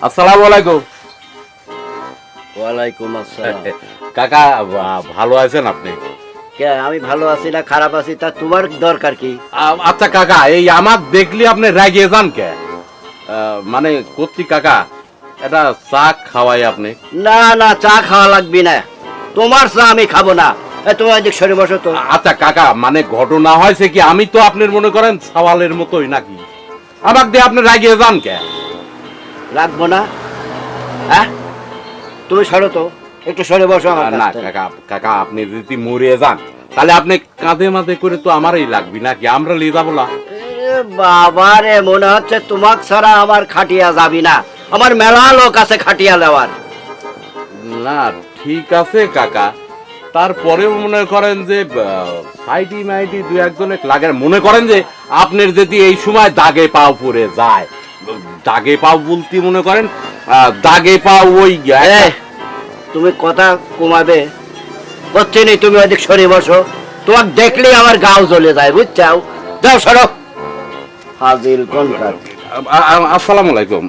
আসসালামু আলাইকুম। ওয়ালাইকুম আসসালাম। কাকা ভালো আছেন আপনি? কে আমি ভালো আছি না খারাপ আছি তা তোমার দরকার কি? আচ্ছা কাকা, এই আমার দেখলি আপনি রাগিয়ে যান কে? মানে করছি কাকা, এটা চা খাওয়াই আপনি। না না, চা খাওয়া লাগবে না, তোমার চা আমি খাবো না। তোমার এদিক সরে বসো তো। আচ্ছা কাকা, মানে ঘটনা হয়েছে কি, আমি তো আপনার মনে করেন সওয়ালের মতোই নাকি, আমাকে দিয়ে আপনি রাগিয়ে যান কে? রাখবো না? হ্যাঁ, তুমি সরো তো, একটু সরে বসো আমার না কাছ থেকে। কাকা, কাকা আপনি যদি মরিয়ে যান তাহলে আপনি কাঁধে মাঝে করে তো আমারই লাগবে নাকি, আমরা নিয়ে যাবো না? বাবা রে, মনে হচ্ছে তোমাক ছাড়া আমার খাটিয়া যাবি না। আমার মেলা লোক আছে খাটিয়া দেওয়ার। না ঠিক আছে কাকা, তারপরেও মনে করেন যে সাইডি মাইডি দু একজনে লাগে, মনে করেন যে আপনার যদি এই সময় দাগে পাও পড়ে যায়, দাগে পাও বলতে মনে করেন দাগে পাও ওই তুমি কথা কমাবে হচ্ছে নি, তুমি ওদিক সরে বসো। তোমার দেখলেই আমার গাও জ্বলে যায়, বুঝছাও? যাও সরো, হাজির কোন কাজ। আসসালামু আলাইকুম।